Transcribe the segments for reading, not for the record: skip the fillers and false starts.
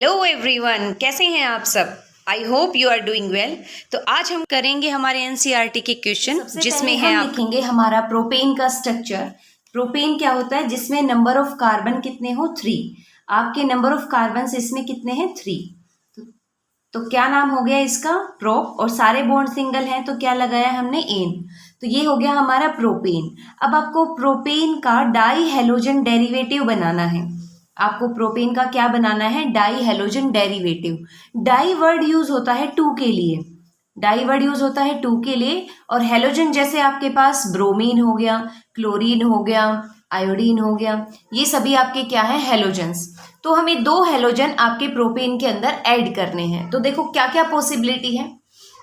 Hello everyone, कैसे हैं आप सब। I hope you are doing well. तो आज हम करेंगे हमारे एनसीईआरटी के क्वेश्चन जिसमें है हम लिखेंगे हमारा प्रोपेन का स्ट्रक्चर। प्रोपेन क्या होता है? जिसमें नंबर ऑफ कार्बन कितने हो? 3। आपके नंबर ऑफ कार्बन इसमें कितने हैं? 3। तो क्या नाम हो गया इसका? प्रोप। और सारे बॉन्ड सिंगल हैं तो क्या लगाया हमने? एन। तो ये हो गया हमारा प्रोपेन। अब आपको प्रोपेन का डाई हेलोजन डेरिवेटिव बनाना है। आपको प्रोपेन का क्या बनाना है? Di halogen derivative. Di word use होता है टू के लिए। डाई वर्ड यूज होता है टू के लिए। और हेलोजन जैसे आपके पास ब्रोमीन हो गया, क्लोरीन हो गया, आयोडीन हो गया, ये सभी आपके क्या है? हेलोजन्स। तो हमें 2 हेलोजन आपके प्रोपेन के अंदर ऐड करने हैं। तो देखो क्या क्या पॉसिबिलिटी है।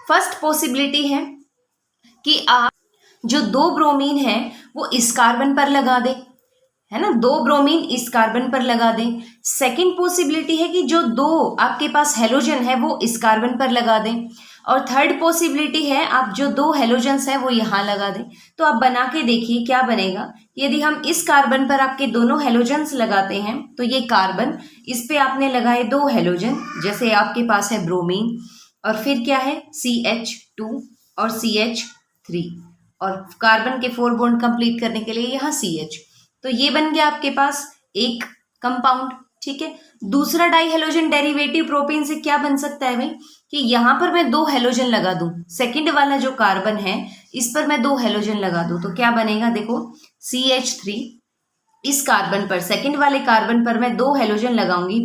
फर्स्ट पॉसिबिलिटी है कि आप जो 2 ब्रोमीन है वो इस कार्बन पर लगा दे, है ना। 2 ब्रोमीन इस कार्बन पर लगा दें। सेकेंड पॉसिबिलिटी है कि जो 2 आपके पास हेलोजन है वो इस कार्बन पर लगा दें। और थर्ड पॉसिबिलिटी है आप जो 2 हेलोजन्स है वो यहाँ लगा दें। तो आप बना के देखिए क्या बनेगा। यदि हम इस कार्बन पर आपके दोनों हेलोजन्स लगाते हैं तो ये कार्बन, इस पे आपने लगाए 2 हेलोजन, जैसे आपके पास है ब्रोमीन, और फिर क्या है? CH2 और CH3, और कार्बन के 4 बॉन्ड कंप्लीट करने के लिए यहाँ CH। तो ये बन गया आपके पास एक कंपाउंड। ठीक है। दूसरा डाई हेलोजन डेरिवेटिव प्रोपेन से क्या बन सकता है भाई, कि यहां पर मैं 2 हेलोजन लगा दूं, सेकंड वाला जो कार्बन है इस पर मैं 2 हेलोजन लगा दूं, तो क्या बनेगा? देखो CH3, इस कार्बन पर, सेकंड वाले कार्बन पर मैं 2 हेलोजन लगाऊंगी,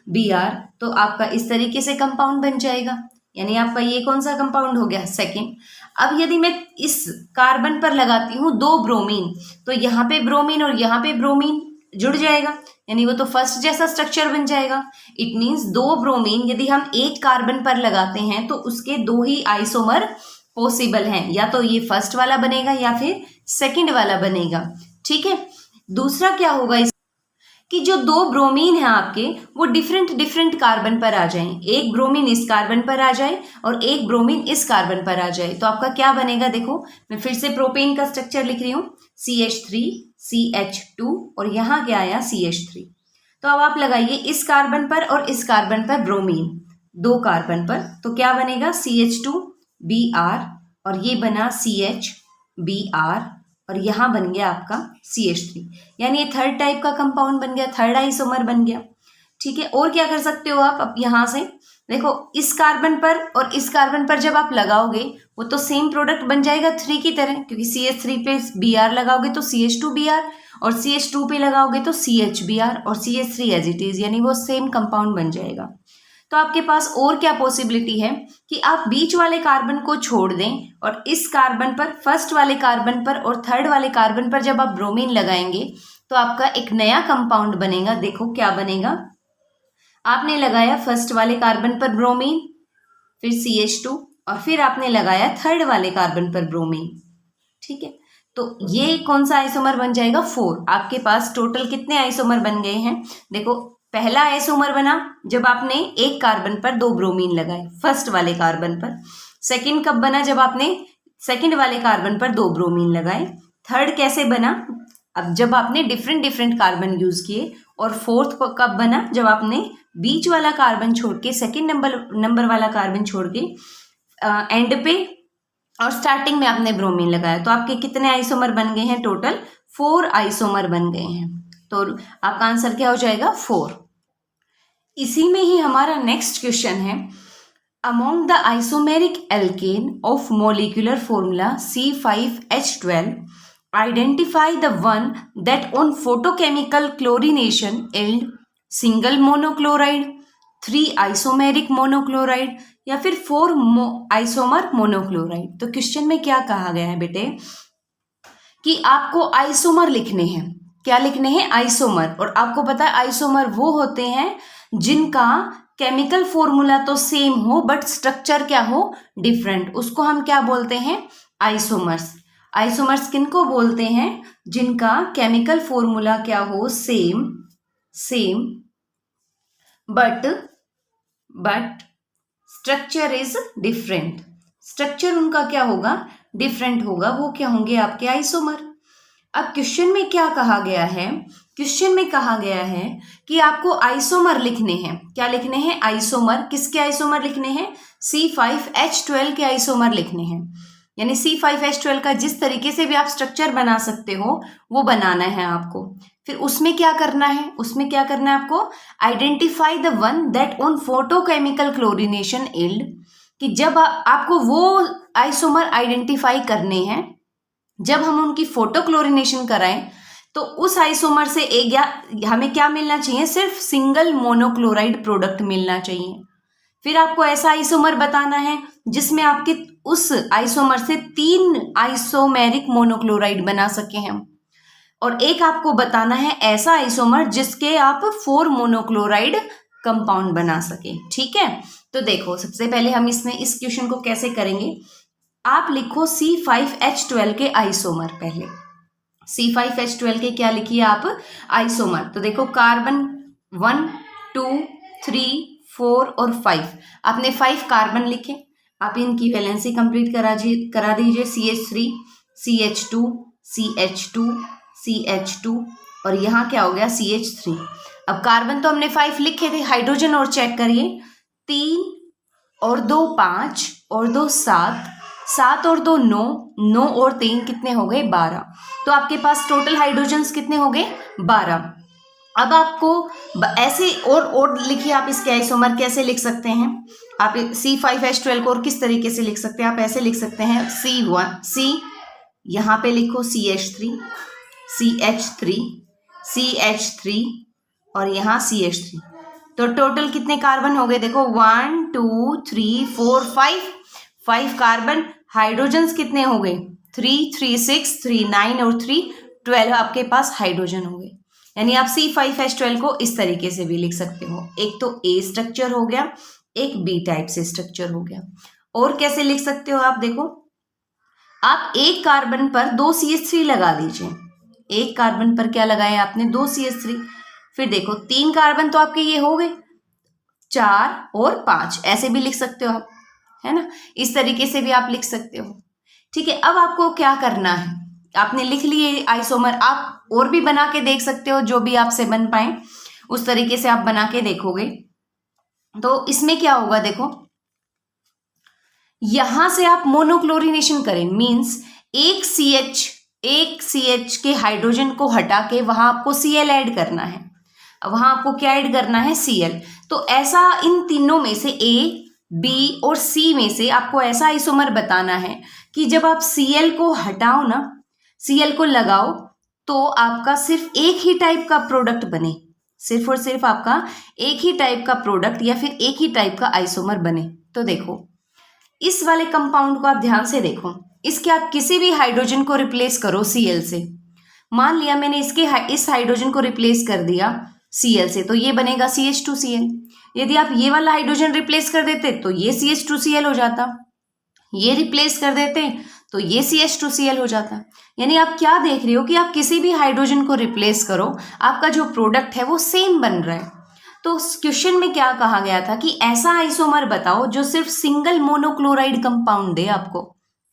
Br, तो आपका इस तरीके से कंपाउंड बन जाएगा। यानी आपका ये कौन सा कंपाउंड हो गया? सेकंड। अब यदि मैं इस कार्बन पर लगाती हूँ 2 ब्रोमीन, तो यहाँ पे ब्रोमीन और यहाँ पे ब्रोमीन जुड़ जाएगा, यानी वो तो फर्स्ट जैसा स्ट्रक्चर बन जाएगा। इट मीन्स 2 ब्रोमीन यदि हम एक कार्बन पर लगाते हैं तो उसके 2 ही आइसोमर पॉसिबल हैं, या तो ये फर्स्ट वाला बनेगा या फिर सेकंड वाला बनेगा। ठीक है। दूसरा क्या होगा इस, कि जो 2 ब्रोमीन हैं आपके वो डिफरेंट डिफरेंट कार्बन पर आ जाएं। एक ब्रोमीन इस कार्बन पर आ जाए और एक ब्रोमीन इस कार्बन पर आ जाए, तो आपका क्या बनेगा? देखो मैं फिर से प्रोपेन का स्ट्रक्चर लिख रही हूँ, CH3, CH2 और यहाँ क्या आया? CH3। तो अब आप लगाइए इस कार्बन पर और इस कार्बन पर ब्रोमीन, 2 कार्बन पर, तो क्या बनेगा? CH2Br, और ये बना CHBr, और यहाँ बन गया आपका CH3। यानी ये थर्ड टाइप का कंपाउंड बन गया, थर्ड आइसोमर बन गया। ठीक है। और क्या कर सकते हो आप? अब यहाँ से देखो इस कार्बन पर और इस कार्बन पर जब आप लगाओगे वो तो सेम प्रोडक्ट बन जाएगा 3 की तरह, क्योंकि CH3 पे Br लगाओगे तो CH2Br, और CH2 पे लगाओगे तो CHBr, और CH3 एज इट इज, यानी वो सेम कंपाउंड बन जाएगा। तो आपके पास और क्या पॉसिबिलिटी है कि आप बीच वाले कार्बन को छोड़ दें और इस कार्बन पर, फर्स्ट वाले कार्बन पर और थर्ड वाले कार्बन पर जब आप ब्रोमीन लगाएंगे तो आपका एक नया कंपाउंड बनेगा। देखो क्या बनेगा। आपने लगाया फर्स्ट वाले कार्बन पर ब्रोमीन, फिर CH2, और फिर आपने लगाया थर्ड वाले कार्बन पर ब्रोमीन। ठीक है। तो ये कौन सा आइसोमर बन जाएगा? 4। आपके पास टोटल कितने आइसोमर बन गए हैं? देखो पहला आइसोमर बना जब आपने एक कार्बन पर 2 ब्रोमीन लगाए, फर्स्ट वाले कार्बन पर। सेकंड कब बना? जब आपने सेकंड वाले कार्बन पर 2 ब्रोमीन लगाए। थर्ड कैसे बना? अब जब आपने डिफरेंट डिफरेंट कार्बन यूज किए। और फोर्थ कब बना? जब आपने बीच वाला कार्बन छोड़ के, सेकेंड नंबर वाला कार्बन छोड़ के एंड पे और स्टार्टिंग में आपने ब्रोमीन लगाया। तो आपके कितने आइसोमर बन गए हैं? टोटल 4 आइसोमर बन गए हैं। तो आपका आंसर क्या हो जाएगा? 4। इसी में ही हमारा नेक्स्ट क्वेश्चन है, among the isomeric alkane of molecular formula C5H12 identify the one that on photochemical chlorination yield single monochloride, 3 isomeric monochloride, या फिर 4 आइसोमर मोनोक्लोराइड। तो क्वेश्चन में क्या कहा गया है बेटे, कि आपको आइसोमर लिखने हैं। क्या लिखने हैं? आइसोमर। और आपको पता है आइसोमर वो होते हैं जिनका केमिकल फॉर्मूला तो सेम हो बट स्ट्रक्चर क्या हो? डिफरेंट। उसको हम क्या बोलते हैं? आइसोमर्स। आइसोमर्स किनको बोलते हैं? जिनका केमिकल फॉर्मूला क्या हो? Same but structure is different. Structure उनका क्या होगा? डिफरेंट होगा। वो क्या होंगे? आपके आइसोमर। अब क्वेश्चन में क्या कहा गया है? क्वेश्चन में कहा गया है कि आपको आइसोमर लिखने हैं। क्या लिखने हैं? आइसोमर। किसके आइसोमर लिखने हैं? C5H12 के आइसोमर लिखने हैं। यानी C5H12 का जिस तरीके से भी आप स्ट्रक्चर बना सकते हो वो बनाना है आपको। फिर उसमें क्या करना है? उसमें क्या करना है आपको? Identify the one that on photochemical chlorination yield, कि जब आपको वो आइसोमर आइडेंटिफाई करने हैं जब हम उनकी फोटो क्लोरीनेशन कराएं, तो उस आइसोमर से एक या हमें क्या मिलना चाहिए? सिर्फ सिंगल मोनोक्लोराइड प्रोडक्ट मिलना चाहिए। फिर आपको ऐसा आइसोमर बताना है जिसमें आपके उस आइसोमर से 3 आइसोमेरिक मोनोक्लोराइड बना सके हम, और एक आपको बताना है ऐसा आइसोमर जिसके आप 4 मोनोक्लोराइड कंपाउंड बना सके। ठीक है, तो देखो सबसे पहले हम इसमें इस क्वेश्चन को कैसे करेंगे। आप लिखो C5H12 के आइसोमर। पहले C5H12 के क्या लिखिए आप? आइसोमर। तो देखो कार्बन 1, 2, 3, 4 और 5, आपने 5 कार्बन लिखे। आप इनकी वैलेंसी कंप्लीट करा दीजिए। CH3, CH2, CH2, CH2 और यहाँ क्या हो गया? CH3। अब कार्बन तो हमने 5 लिखे थे, हाइड्रोजन और चेक करिए। 3 और 2 5 और 2 7, 7 और 2 9, 9 और 3 कितने हो गए? 12। तो आपके पास टोटल हाइड्रोजन्स कितने हो गए? 12। अब आपको ऐसे और लिखिए आप इसके आइसोमर कैसे लिख सकते हैं। आप C5H12 को और किस तरीके से लिख सकते हैं? आप ऐसे लिख सकते हैं C यहाँ पे लिखो CH3, CH3, CH3 और यहाँ CH3। तो टोटल कितने कार्बन हो गए? देखो 1 2 3 4 5 कार्बन। हाइड्रोजन्स कितने हो गए? 3 3 6 3 9 और 3 12 आपके पास हाइड्रोजन हो गए। यानी आप C5H12 को इस तरीके से भी लिख सकते हो। एक तो A स्ट्रक्चर हो गया, एक B टाइप से स्ट्रक्चर हो गया। और कैसे लिख सकते हो आप? देखो आप एक कार्बन पर 2 CH3 लगा दीजिए। एक कार्बन पर क्या लगाया आपने? 2 CH3। फिर देखो 3 कार्बन तो आपके ये हो गए, 4 और 5 ऐसे भी लिख सकते हो आप, है ना। इस तरीके से भी आप लिख सकते हो। ठीक है, अब आपको क्या करना है? आपने लिख लिए आइसोमर, आप और भी बना के देख सकते हो, जो भी आपसे बन पाए उस तरीके से आप बना के देखोगे। तो इसमें क्या होगा? देखो यहां से आप मोनोक्लोरिनेशन करें, मींस एक CH के हाइड्रोजन को हटा के वहां आपको Cl ऐड करना है। वहां आपको क्या ऐड करना है? Cl। तो ऐसा इन तीनों में से A, B और C में से आपको ऐसा आइसोमर बताना है कि जब आप Cl को हटाओ ना, Cl को लगाओ, तो आपका सिर्फ एक ही टाइप का प्रोडक्ट बने। सिर्फ और सिर्फ आपका एक ही टाइप का प्रोडक्ट या फिर एक ही टाइप का आइसोमर बने। तो देखो इस वाले कंपाउंड को आप ध्यान से देखो। इसके आप किसी भी हाइड्रोजन को रिप्लेस करो Cl से। मान लिया मैंने इस हाइड्रोजन को रिप्लेस कर दिया Cl से, तो ये बनेगा CH2Cl। यदि आप ये वाला हाइड्रोजन रिप्लेस कर देते तो ये CH2Cl हो जाता, ये रिप्लेस कर देते तो ये CH2Cl हो जाता। यानी आप क्या देख रहे हो कि आप किसी भी हाइड्रोजन को रिप्लेस करो, आपका जो प्रोडक्ट है वो सेम बन रहा है। तो क्वेश्चन में क्या कहा गया था कि ऐसा आइसोमर बताओ जो सिर्फ सिंगल मोनोक्लोराइड कंपाउंड दे। आपको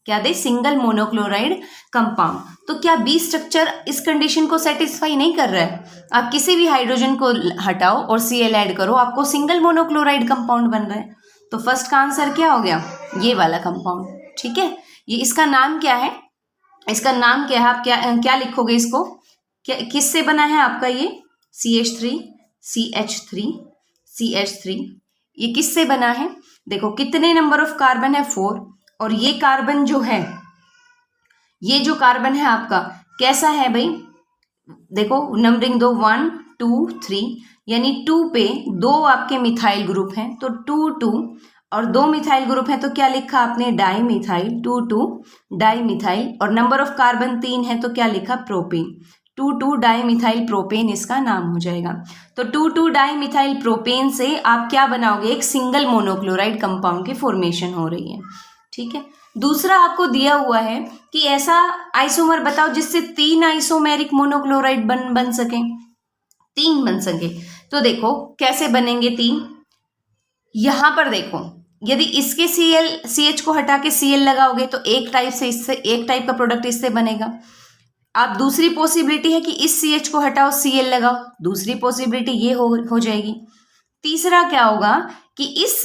क्या दे? Single monochloride compound. तो क्या बी स्ट्रक्चर इस कंडीशन को सेटिस्फाई नहीं कर रहा है? आप किसी भी हाइड्रोजन को हटाओ और Cl ऐड करो, आपको सिंगल मोनोक्लोराइड कंपाउंड बन रहा है। तो फर्स्ट का आंसर क्या हो गया? ये वाला कंपाउंड। ठीक है, ये इसका नाम क्या है? इसका नाम क्या है? आप क्या लिखोगे इसको? किससे बना है आपका ये? CH3, CH3, CH3। ये किससे बना है? देखो कितने नंबर ऑफ कार्बन है? 4। और ये कार्बन जो है, ये जो कार्बन है आपका कैसा है भाई? देखो नंबरिंग दो, 1 2 3, यानी 2 पे 2 आपके मिथाइल ग्रुप हैं, तो 2 2 और 2 मिथाइल ग्रुप हैं, तो क्या लिखा आपने? Di methyl. 2 2 di methyl. और नंबर ऑफ कार्बन 3 है, तो क्या लिखा? प्रोपेन। 2 2 डाई मिथाइल प्रोपेन इसका नाम हो जाएगा। तो 2 2 डाई मिथाइल प्रोपेन से आप क्या बनाओगे? एक सिंगल मोनोक्लोराइड कंपाउंड की फॉर्मेशन हो रही है। ठीक है, दूसरा आपको दिया हुआ है कि ऐसा आइसोमर बताओ जिससे 3 आइसोमेरिक मोनोक्लोराइड बन सके, 3 बन सके। तो देखो कैसे बनेंगे 3। यहां पर देखो, यदि इसके CH को हटा के Cl लगाओगे तो एक टाइप का प्रोडक्ट इससे बनेगा। आप दूसरी पॉसिबिलिटी है कि इस CH को हटाओ Cl लगाओ, दूसरी पॉसिबिलिटी ये हो जाएगी। तीसरा क्या होगा कि इस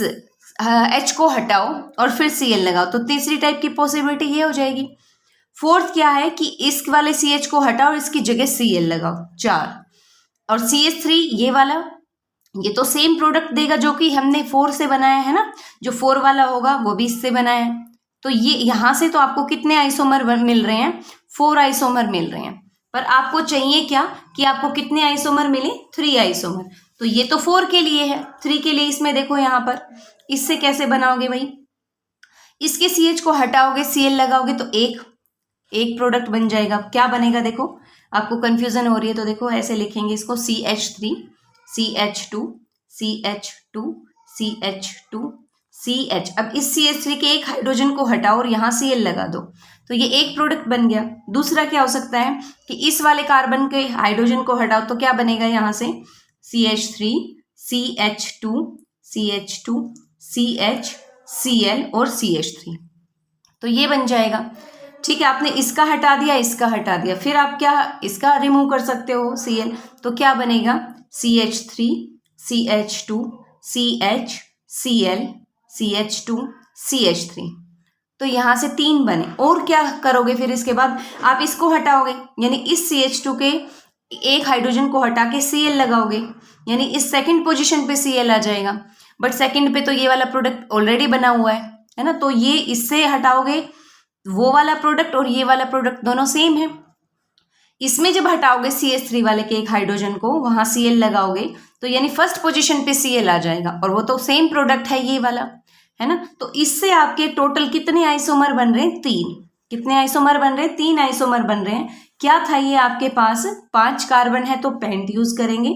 H को हटाओ और फिर Cl लगाओ, तो तीसरी टाइप की पॉसिबिलिटी ये हो जाएगी। फोर्थ क्या है कि इस वाले CH को हटाओ और इसकी जगह Cl लगाओ, 4। और CH3 ये वाला, ये तो सेम प्रोडक्ट देगा जो कि हमने 4 से बनाया है ना, जो 4 वाला होगा वो भी इससे बनाया है। तो ये यहाँ से तो आपको कितने आइसोमर मिल रहे हैं, 4 आइसोमर मिल रहे हैं। पर आपको चाहिए क्या कि आपको कितने आइसोमर मिले, 3 आइसोमर। तो ये तो 4 के लिए है, 3 के लिए इसमें देखो यहाँ पर इससे कैसे बनाओगे भाई, इसके CH को हटाओगे Cl लगाओगे तो एक प्रोडक्ट बन जाएगा। क्या बनेगा देखो, आपको कंफ्यूजन हो रही है तो देखो ऐसे लिखेंगे इसको, CH3 CH2 CH2 CH2 CH। अब इस CH3 के एक हाइड्रोजन को हटाओ और यहाँ Cl लगा दो, तो ये एक प्रोडक्ट बन गया। दूसरा क्या हो सकता है कि इस वाले कार्बन के हाइड्रोजन को हटाओ तो क्या बनेगा यहाँ से, CH3 CH2 CH2 CH Cl और CH3, तो ये बन जाएगा। ठीक है, आपने इसका हटा दिया, इसका हटा दिया, फिर आप क्या इसका रिमूव कर सकते हो Cl, तो क्या बनेगा CH3 CH2 CH Cl CH2 CH3। तो यहाँ से 3 बने। और क्या करोगे फिर इसके बाद, आप इसको हटाओगे यानी इस CH2 के एक हाइड्रोजन को हटा के Cl लगाओगे, यानी इस सेकंड पोजीशन पे Cl आ जाएगा। बट सेकंड पे तो ये वाला प्रोडक्ट ऑलरेडी बना हुआ है ना, तो ये इससे हटाओगे, वो वाला प्रोडक्ट और ये वाला प्रोडक्ट दोनों सेम है। इसमें जब हटाओगे CH3 वाले के एक हाइड्रोजन को, वहां Cl लगाओगे तो यानी फर्स्ट पोजीशन पे Cl आ जाएगा, और वो तो सेम प्रोडक्ट है ये वाला, है ना। तो इससे आपके टोटल कितने आइसोमर बन रहे हैं, 3। कितने आइसोमर बन रहे हैं, 3 आइसोमर बन रहे हैं। क्या था ये आपके पास, 5 कार्बन है तो पेंट यूज करेंगे,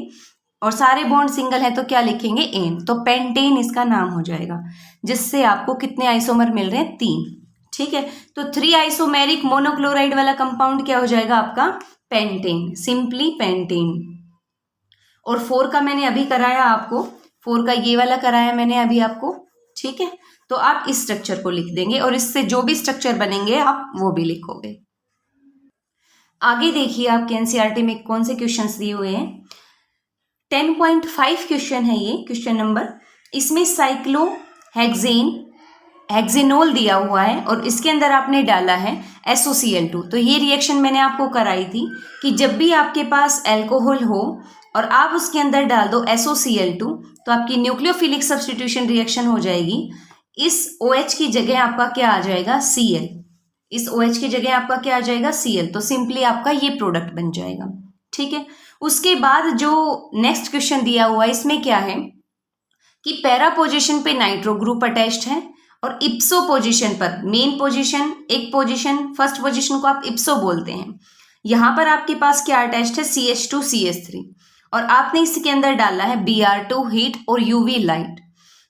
और सारे बॉन्ड सिंगल है तो क्या लिखेंगे, एन, तो पेंटेन इसका नाम हो जाएगा, जिससे आपको कितने आइसोमर मिल रहे हैं, 3। ठीक है, तो 3 आइसोमेरिक मोनोक्लोराइड वाला कंपाउंड क्या हो जाएगा आपका, पेंटेन, सिंपली पेंटेन। और 4 का मैंने अभी कराया आपको, 4 का ये वाला कराया मैंने अभी आपको। ठीक है, तो आप इस स्ट्रक्चर को लिख देंगे और इससे जो भी स्ट्रक्चर बनेंगे आप वो भी लिखोगे। आगे देखिए आपके एनसीईआरटी में कौन से क्वेश्चंस दिए हुए हैं। 10.5 क्वेश्चन है ये, क्वेश्चन नंबर। इसमें हेक्सेनोल दिया हुआ है और इसके अंदर आपने डाला है SOCl2। तो ये रिएक्शन मैंने आपको कराई थी कि जब भी आपके पास अल्कोहल हो और आप उसके अंदर डाल दो SOCl2 तो आपकी न्यूक्लियोफिलिक सब्स्टिट्यूशन रिएक्शन हो जाएगी। इस OH की जगह आपका क्या आ जाएगा, Cl। इस OH की जगह आपका क्या आ जाएगा, Cl। तो सिंपली आपका ये प्रोडक्ट बन जाएगा। ठीक है, उसके बाद जो नेक्स्ट क्वेश्चन दिया हुआ है इसमें क्या है कि पैरा पोजीशन पे नाइट्रो ग्रुप अटैच्ड है और इप्सो पोजीशन पर, मेन पोजीशन एक पोजीशन, फर्स्ट पोजीशन को आप इप्सो बोलते हैं, यहां पर आपके पास क्या अटैच्ड है, CH2 CH3, और आपने इसके अंदर डाला है Br2 हीट और UV लाइट।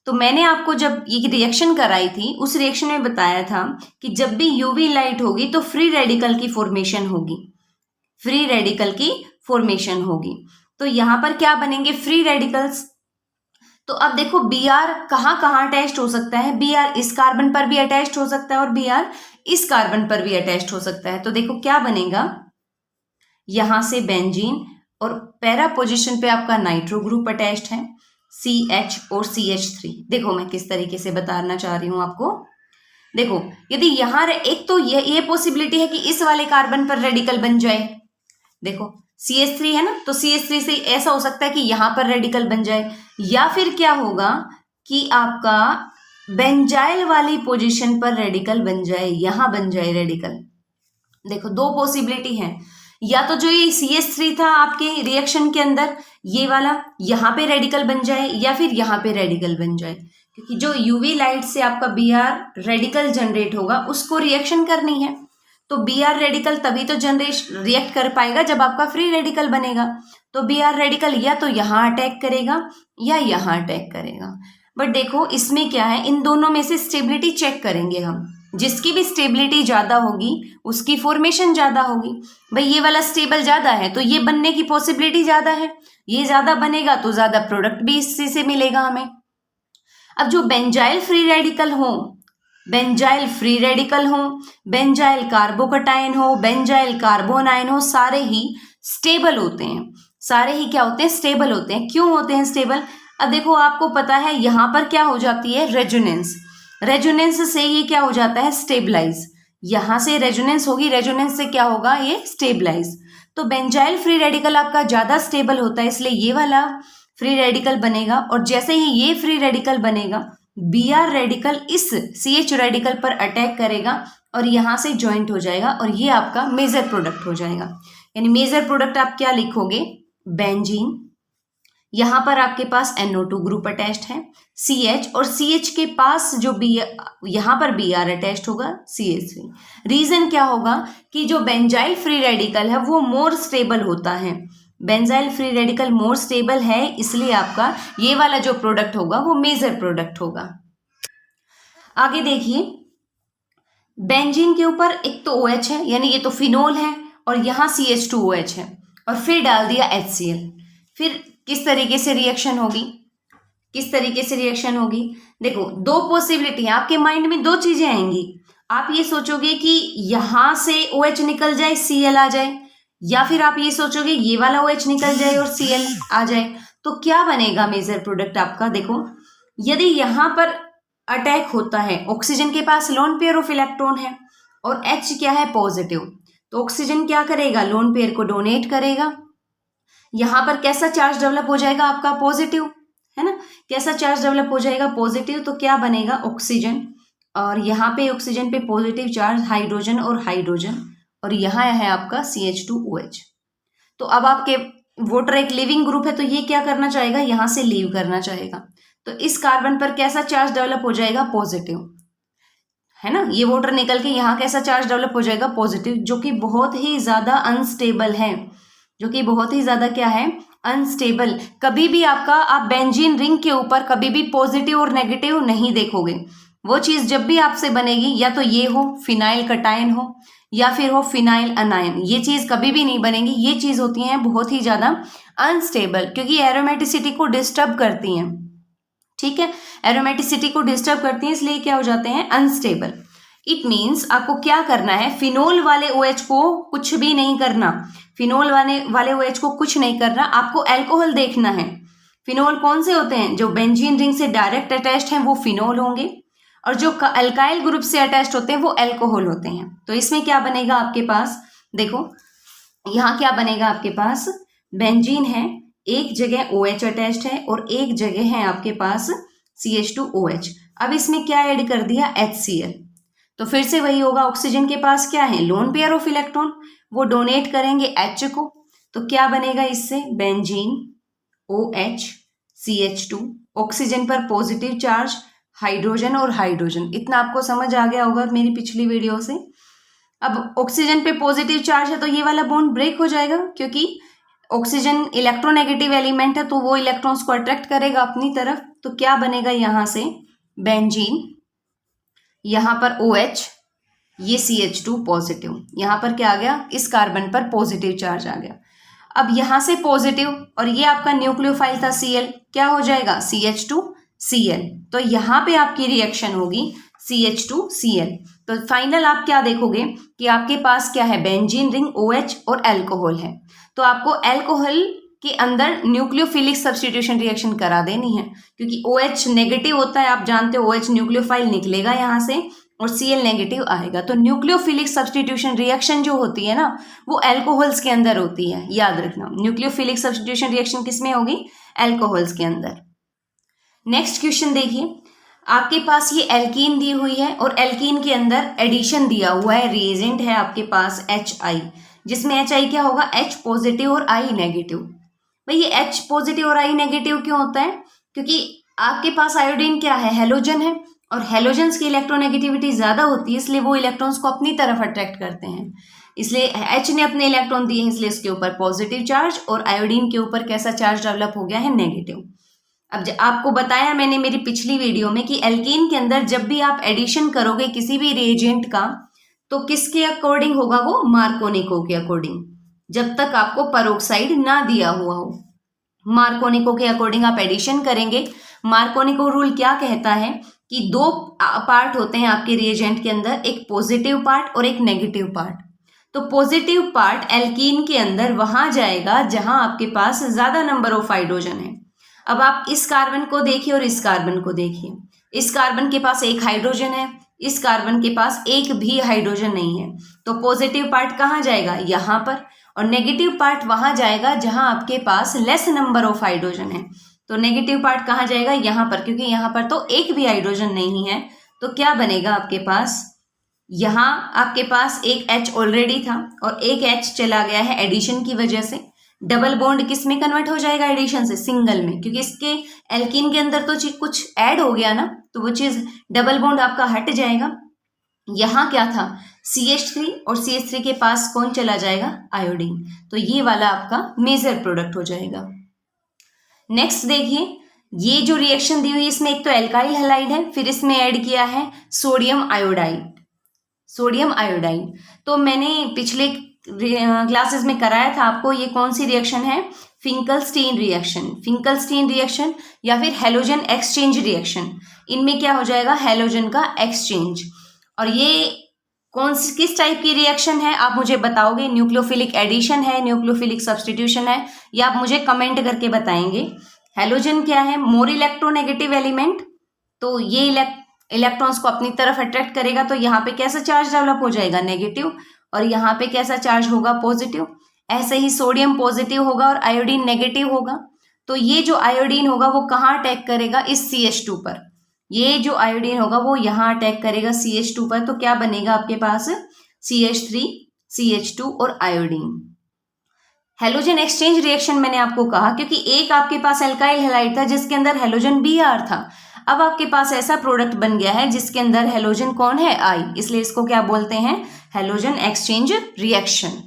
तो मैंने आपको जब ये रिएक्शन कराई थी उस रिएक्शन में बताया था कि जब भी UV लाइट होगी तो फ्री रेडिकल की फॉर्मेशन होगी, फ्री रेडिकल की फॉर्मेशन होगी। तो यहां पर क्या बनेंगे, फ्री रेडिकल्स। तो अब देखो Br कहाँ अटैच्ड हो सकता है, Br इस कार्बन पर भी अटैच्ड हो सकता है और Br इस कार्बन पर भी अटैच्ड हो सकता है। तो देखो क्या बनेगा, यहां से बेंजीन और पैरा पोजीशन पे आपका नाइट्रो ग्रुप अटैच्ड है, CH और CH3। देखो मैं किस तरीके से बताना चाह रही हूं आपको। देखो यदि यहां एक तो ये पॉसिबिलिटी है कि इस वाले कार्बन पर रेडिकल बन जाए, देखो CH3 है ना, तो CH3 से ऐसा हो सकता है कि यहां पर रेडिकल बन जाए, या फिर क्या होगा कि आपका बेंजाइल वाली पोजीशन पर रेडिकल बन जाए, यहां बन जाए रेडिकल। देखो 2 पॉसिबिलिटी है, या तो जो ये CH3 था आपके रिएक्शन के अंदर ये वाला यहां पे रेडिकल बन जाए, या फिर यहां पे रेडिकल बन जाए, क्योंकि जो UV लाइट से आपका Br रेडिकल जनरेट होगा उसको रिएक्शन करनी है। तो Br रेडिकल तभी तो रिएक्ट कर पाएगा जब आपका फ्री रेडिकल बनेगा। तो Br रेडिकल या तो यहाँ अटैक करेगा या यहाँ अटैक करेगा। बट देखो इसमें क्या है, इन दोनों में से स्टेबिलिटी चेक करेंगे हम, जिसकी भी स्टेबिलिटी ज़्यादा होगी उसकी फॉर्मेशन ज़्यादा होगी। भाई ये वाला स्टेबल ज़्यादा है तो ये बनने की पॉसिबिलिटी ज़्यादा है, ये ज़्यादा बनेगा तो ज़्यादा प्रोडक्ट भी इससे से मिलेगा हमें। अब जो बेंजाइल फ्री रेडिकल हो बेंजाइल फ्री रेडिकल हो, बेंजाइल कार्बोकटायन हो, बेंजाइल कार्बोनाइन हो, सारे ही स्टेबल होते हैं। सारे ही क्या होते हैं? स्टेबल होते हैं। क्यों होते हैं स्टेबल? अब देखो, आपको पता है यहाँ पर क्या हो जाती है? रेजोनेंस। रेजोनेंस से ये क्या हो जाता है? स्टेबलाइज। यहाँ से रेजोनेंस होगी, रेजोनेंस से क्या होगा? ये स्टेबलाइज। तो बेंजाइल फ्री रेडिकल आपका ज्यादा स्टेबल होता है, इसलिए ये वाला फ्री रेडिकल बनेगा। और जैसे ही ये फ्री रेडिकल बनेगा, Br रेडिकल इस CH रेडिकल पर अटैक करेगा और यहाँ से ज्वाइंट हो जाएगा और ये आपका मेजर प्रोडक्ट हो जाएगा। यानी मेजर प्रोडक्ट आप क्या लिखोगे? बेंजीन। यहाँ पर आपके पास NO2 ग्रुप अटैच्ड है, CH, और CH के पास जो यहाँ पर Br अटैच्ड होगा, CH3। रीजन क्या होगा? कि जो बेंजाइल फ्री रेडिकल है वो मोर स्टेबल होता है। Benzyl free radical more stable है, इसलिए आपका ये वाला जो प्रोडक्ट होगा वो मेजर प्रोडक्ट होगा। आगे देखिए, बेंजीन के ऊपर एक तो OH है, यानी ये तो फिनोल है, और यहाँ CH2OH है, और फिर डाल दिया HCl। फिर किस तरीके से रिएक्शन होगी? किस तरीके से रिएक्शन होगी? देखो, दो पॉसिबिलिटी है आपके माइंड में, दो चीजें आएंगी। आप ये सोचोगे कि यहाँ से OH निकल जाए, Cl आ जाए, या फिर आप ये सोचोगे ये वाला OH निकल जाए और Cl आ जाए। तो क्या बनेगा मेजर प्रोडक्ट आपका? देखो, यदि यहाँ पर अटैक होता है, ऑक्सीजन के पास लोन पेयर ऑफ इलेक्ट्रॉन है और H क्या है? पॉजिटिव, तो ऑक्सीजन क्या करेगा? लोन पेयर को डोनेट करेगा। यहाँ पर कैसा चार्ज डेवलप हो जाएगा आपका? पॉजिटिव, है ना? कैसा चार्ज डेवलप हो जाएगा? पॉजिटिव। तो क्या बनेगा? ऑक्सीजन, और यहाँ पे ऑक्सीजन पे पॉजिटिव चार्ज हाइड्रोजन और हाइड्रोजन, और यहाँ है आपका CH2OH। तो अब आपके वाटर एक लिविंग ग्रुप है, तो ये क्या करना चाहेगा? यहाँ से लीव करना चाहेगा। तो इस कार्बन पर कैसा चार्ज डेवलप हो जाएगा? पॉजिटिव, है ना? ये वाटर निकल के यहाँ कैसा चार्ज डेवलप हो जाएगा? पॉजिटिव, जो कि बहुत ही ज्यादा अनस्टेबल है। जो कि बहुत ही ज्यादा क्या है? अनस्टेबल। कभी भी आपका, आप बेंजीन रिंग के ऊपर कभी भी पॉजिटिव और नेगेटिव नहीं देखोगे। वो चीज जब भी आपसे बनेगी, या तो ये हो फिनाइल कटायन हो, या फिर हो फिनाइल अनायन, ये चीज कभी भी नहीं बनेगी। ये चीज होती है बहुत ही ज्यादा अनस्टेबल, क्योंकि एरोमेटिसिटी को डिस्टर्ब करती हैं। ठीक है, एरोमेटिसिटी को डिस्टर्ब करती हैं, इसलिए क्या हो जाते हैं? अनस्टेबल। इट मीन्स आपको क्या करना है? फिनोल वाले OH को कुछ भी नहीं करना। फिनोल वाले OH को कुछ नहीं करना, आपको अल्कोहल देखना है। फिनोल कौन से होते हैं? जो बेंजीन रिंग से डायरेक्ट अटैच्ड हैं वो फिनोल होंगे, और जो अल्काइल ग्रुप से अटैच्ड होते हैं वो अल्कोहल होते हैं। तो इसमें क्या बनेगा आपके पास? देखो, यहाँ क्या बनेगा आपके पास? बेंजीन है, एक जगह OH अटैच्ड है और एक जगह है आपके पास CH2OH। अब इसमें क्या ऐड कर दिया? HCl। तो फिर से वही होगा, ऑक्सीजन के पास क्या है? लोन पेयर ऑफ इलेक्ट्रॉन, वो डोनेट करेंगे H को, तो क्या बनेगा इससे? बेंजीन OH CH2, ऑक्सीजन पर पॉजिटिव चार्ज, हाइड्रोजन और हाइड्रोजन। इतना आपको समझ आ गया होगा मेरी पिछली वीडियो से। अब ऑक्सीजन पे पॉजिटिव चार्ज है तो ये वाला बॉन्ड ब्रेक हो जाएगा, क्योंकि ऑक्सीजन इलेक्ट्रोनेगेटिव एलिमेंट है, तो वो इलेक्ट्रॉन्स को अट्रैक्ट करेगा अपनी तरफ। तो क्या बनेगा यहाँ से? बेंजीन, यहाँ पर OH, ये CH2 पॉजिटिव, यहाँ पर क्या आ गया? इस कार्बन पर पॉजिटिव चार्ज आ गया। अब यहाँ से पॉजिटिव, और ये आपका न्यूक्लियोफाइल था Cl, क्या हो जाएगा? CH2Cl। तो यहाँ पे आपकी रिएक्शन होगी CH2Cl। तो फाइनल आप क्या देखोगे कि आपके पास क्या है? बेंजीन रिंग, OH और अल्कोहल है। तो आपको अल्कोहल के अंदर न्यूक्लियोफिलिक सब्स्टिट्यूशन रिएक्शन करा देनी है, क्योंकि OH नेगेटिव होता है, आप जानते हो। OH न्यूक्लियोफाइल निकलेगा यहाँ से और Cl नेगेटिव आएगा। तो न्यूक्लियोफिलिक सब्स्टिट्यूशन रिएक्शन जो होती है ना, वो अल्कोहल्स के अंदर होती है, याद रखना। न्यूक्लियोफिलिक सब्स्टिट्यूशन रिएक्शन किसमें होगी? अल्कोहल्स के अंदर। नेक्स्ट क्वेश्चन देखिए, आपके पास ये एल्कीन दी हुई है और एल्कीन के अंदर एडिशन दिया हुआ है, रिएजेंट है आपके पास HI, जिसमें HI क्या होगा? H पॉजिटिव और I नेगेटिव। भाई ये H पॉजिटिव और I नेगेटिव क्यों होता है? क्योंकि आपके पास आयोडीन क्या है? हेलोजन है, और हेलोजन्स की इलेक्ट्रोनेगेटिविटी ज्यादा होती है, इसलिए वो इलेक्ट्रॉन्स को अपनी तरफ अट्रैक्ट करते हैं। इसलिए H ने अपने इलेक्ट्रॉन दिए हैं, इसलिए इसके ऊपर पॉजिटिव चार्ज, और आयोडीन के ऊपर कैसा चार्ज डेवलप हो गया है? नेगेटिव। अब आपको बताया मैंने मेरी पिछली वीडियो में कि एल्कीन के अंदर जब भी आप एडिशन करोगे किसी भी रिएजेंट का, तो किसके अकॉर्डिंग होगा? वो मार्कोनिको के अकॉर्डिंग, जब तक आपको पेरोक्साइड ना दिया हुआ हो। मार्कोनिको के अकॉर्डिंग आप एडिशन करेंगे। मार्कोनिको रूल क्या कहता है कि दो पार्ट होते हैं आपके रिएजेंट के अंदर, एक पॉजिटिव पार्ट और एक नेगेटिव पार्ट। तो पॉजिटिव पार्ट एल्कीन के अंदर वहां जाएगा जहां आपके पास ज्यादा नंबर ऑफ हाइड्रोजन है। अब आप इस कार्बन को देखिए और इस कार्बन को देखिए। इस कार्बन के पास एक हाइड्रोजन है, इस कार्बन के पास एक भी हाइड्रोजन नहीं है। तो पॉजिटिव पार्ट कहाँ जाएगा? यहाँ पर। और नेगेटिव पार्ट वहां जाएगा जहां आपके पास लेस नंबर ऑफ हाइड्रोजन है। तो नेगेटिव पार्ट कहाँ जाएगा? यहाँ पर, क्योंकि यहाँ पर तो एक भी हाइड्रोजन नहीं है। तो क्या बनेगा आपके पास? यहाँ आपके पास एक H ऑलरेडी था और एक H चला गया है एडिशन की वजह से। डबल बॉन्ड किस में कन्वर्ट हो जाएगा एडिशन से? सिंगल में, क्योंकि इसके एल्कीन के अंदर तो कुछ ऐड हो गया ना, तो वो चीज डबल बॉन्ड आपका हट जाएगा। यहाँ क्या था? CH3 और CH3 के पास कौन चला जाएगा? आयोडीन। तो ये वाला आपका मेजर प्रोडक्ट हो जाएगा। नेक्स्ट देखिए, ये जो रिएक्शन दी हुई है इसमें एक तो एल्काइल हैलाइड है, फिर इसमें ऐड किया है सोडियम आयोडाइड। सोडियम आयोडाइड तो मैंने पिछले क्लासेस में कराया था आपको। ये कौन सी रिएक्शन है? Finkelstein reaction. फिंकलस्टीन रिएक्शन या फिर हैलोजन एक्सचेंज रिएक्शन। इनमें क्या हो जाएगा? हैलोजन का एक्सचेंज। और ये किस टाइप की रिएक्शन है आप मुझे बताओगे? न्यूक्लियोफिलिक एडिशन है, न्यूक्लियोफिलिक सब्स्टिट्यूशन है, या आप मुझे कमेंट करके बताएंगे। हैलोजन क्या है? More electronegative element. तो ये इलेक्ट्रॉन्स को अपनी तरफ अट्रैक्ट करेगा। तो यहाँ पे कैसा चार्ज डेवलप हो जाएगा? नेगेटिव। और यहाँ पे कैसा चार्ज होगा? पॉजिटिव। ऐसे ही सोडियम पॉजिटिव होगा और आयोडीन नेगेटिव होगा। तो ये जो आयोडीन होगा वो कहाँ अटैक करेगा? इस CH2 पर। ये जो आयोडीन होगा वो यहाँ अटैक करेगा CH2 पर। तो क्या बनेगा आपके पास? CH3, CH2 और आयोडीन। हैलोजन एक्सचेंज रिएक्शन मैंने आपको कहा क्योंकि एक आपके पास एल्काइल हैलाइड था जिसके अंदर हैलोजन Br था। अब आपके पास ऐसा प्रोडक्ट बन गया है जिसके अंदर हैलोजन कौन है? I। इसलिए इसको क्या बोलते हैं? Halogen exchange reaction.